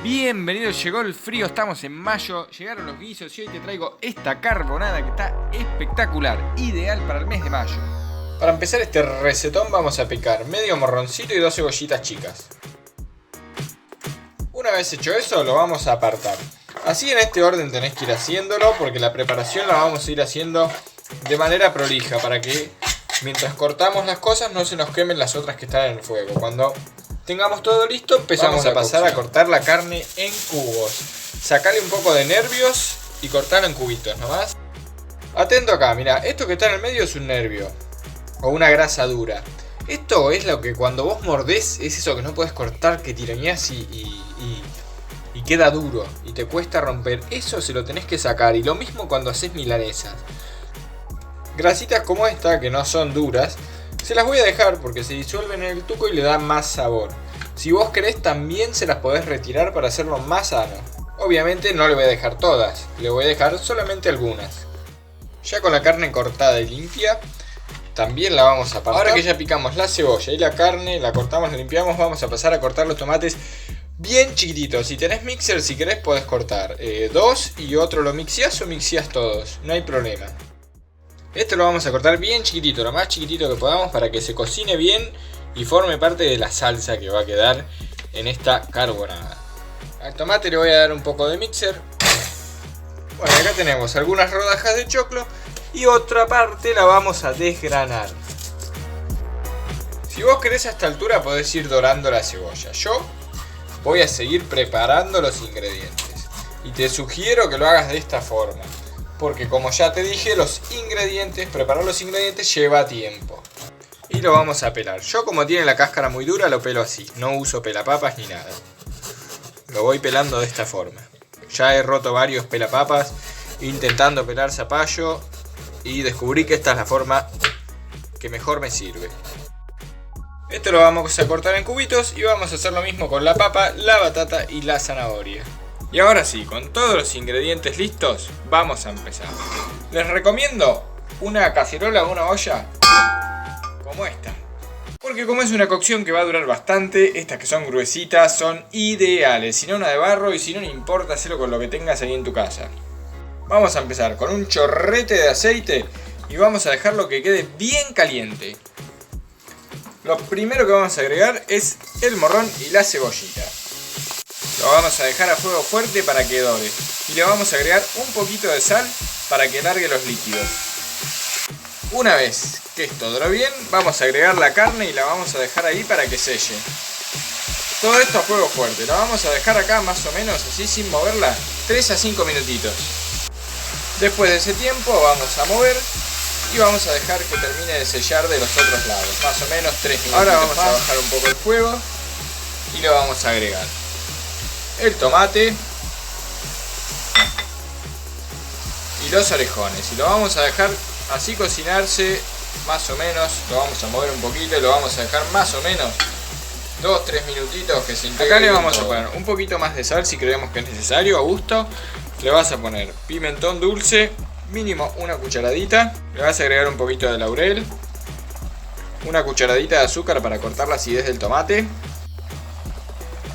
Bienvenidos, llegó el frío, estamos en mayo, llegaron los guisos y hoy te traigo esta carbonada que está espectacular, ideal para el mes de mayo. Para empezar este recetón vamos a picar medio morroncito y 2 cebollitas chicas. Una vez hecho eso lo vamos a apartar. Así en este orden tenés que ir haciéndolo porque la preparación la vamos a ir haciendo de manera prolija para que mientras cortamos las cosas no se nos quemen las otras que están en el fuego. Cuando tengamos todo listo, empezamos a pasar a cortar la carne en cubos. Sacale un poco de nervios y cortarlo en cubitos nomás. Atento acá, mira, esto que está en el medio es un nervio o una grasa dura. Esto es lo que cuando vos mordés es eso que no podés cortar, que tironeás y queda duro y te cuesta romper. Eso se lo tenés que sacar, y lo mismo cuando haces milanesas. Grasitas como esta, que no son duras, se las voy a dejar porque se disuelven en el tuco y le dan más sabor. Si vos querés también se las podés retirar para hacerlo más sano. Obviamente no le voy a dejar todas, le voy a dejar solamente algunas. Ya con la carne cortada y limpia, también la vamos a apartar. Ahora que ya picamos la cebolla y la carne, la cortamos, la limpiamos, vamos a pasar a cortar los tomates bien chiquititos. Si tenés mixer, si querés podés cortar 2 y otro lo mixeás o mixeás todos, no hay problema. Esto lo vamos a cortar bien chiquitito, lo más chiquitito que podamos para que se cocine bien y forme parte de la salsa que va a quedar en esta carbonada. Al tomate le voy a dar un poco de mixer. Bueno, acá tenemos algunas rodajas de choclo y otra parte la vamos a desgranar. Si vos querés a esta altura podés ir dorando la cebolla. Yo voy a seguir preparando los ingredientes y te sugiero que lo hagas de esta forma, porque como ya te dije, preparar los ingredientes lleva tiempo. Y lo vamos a pelar. Yo, como tiene la cáscara muy dura, lo pelo así. No uso pelapapas ni nada. Lo voy pelando de esta forma. Ya he roto varios pelapapas intentando pelar zapallo y descubrí que esta es la forma que mejor me sirve. Esto lo vamos a cortar en cubitos y vamos a hacer lo mismo con la papa, la batata y la zanahoria. Y ahora sí, con todos los ingredientes listos, vamos a empezar. Les recomiendo una cacerola o una olla como esta, porque como es una cocción que va a durar bastante, estas que son gruesitas son ideales. Si no, una de barro, y si no, no importa, hacerlo con lo que tengas ahí en tu casa. Vamos a empezar con un chorrete de aceite y vamos a dejarlo que quede bien caliente. Lo primero que vamos a agregar es el morrón y la cebollita. Lo vamos a dejar a fuego fuerte para que dore. Y le vamos a agregar un poquito de sal para que largue los líquidos. Una vez que esto doró bien, vamos a agregar la carne y la vamos a dejar ahí para que selle. Todo esto a fuego fuerte. La vamos a dejar acá más o menos así sin moverla 3 a 5 minutitos. Después de ese tiempo vamos a mover y vamos a dejar que termine de sellar de los otros lados. Más o menos 3 minutos. Ahora vamos a bajar un poco el fuego y lo vamos a agregar el tomate y los orejones, y lo vamos a dejar así cocinarse más o menos. Lo vamos a mover un poquito y lo vamos a dejar más o menos 2-3 minutitos que se integre. Acá le vamos a poner un poquito más de sal si creemos que es necesario, a gusto. Le vas a poner pimentón dulce, mínimo una cucharadita. Le vas a agregar un poquito de laurel, una cucharadita de azúcar para cortar la acidez del tomate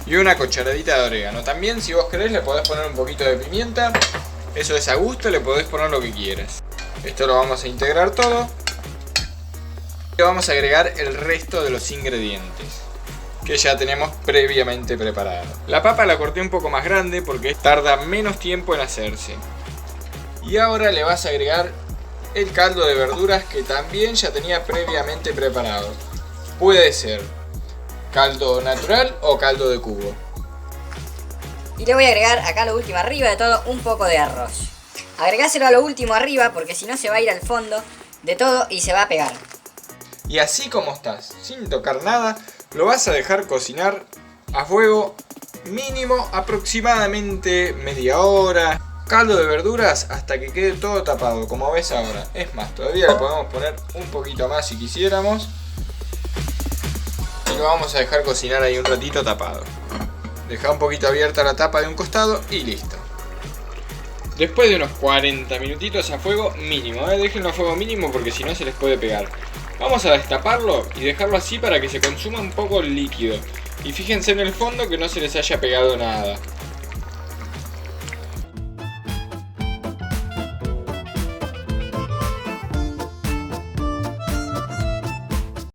y una cucharadita de orégano. También, si vos querés, le podés poner un poquito de pimienta. Eso es a gusto, le podés poner lo que quieras. Esto lo vamos a integrar todo. Y vamos a agregar el resto de los ingredientes que ya tenemos previamente preparado. La papa la corté un poco más grande porque tarda menos tiempo en hacerse. Y ahora le vas a agregar el caldo de verduras que también ya tenía previamente preparado. Puede ser caldo natural o caldo de cubo. Y le voy a agregar acá lo último arriba de todo un poco de arroz. Agregáselo a lo último arriba porque si no se va a ir al fondo de todo y se va a pegar. Y así como estás, sin tocar nada, lo vas a dejar cocinar a fuego mínimo aproximadamente media hora. Caldo de verduras hasta que quede todo tapado, como ves ahora. Es más, todavía le podemos poner un poquito más si quisiéramos. Y lo vamos a dejar cocinar ahí un ratito tapado. Deja un poquito abierta la tapa de un costado y listo. Después de unos 40 minutitos a fuego mínimo, déjenlo a fuego mínimo porque si no se les puede pegar. Vamos a destaparlo y dejarlo así para que se consuma un poco el líquido. Y fíjense en el fondo que no se les haya pegado nada.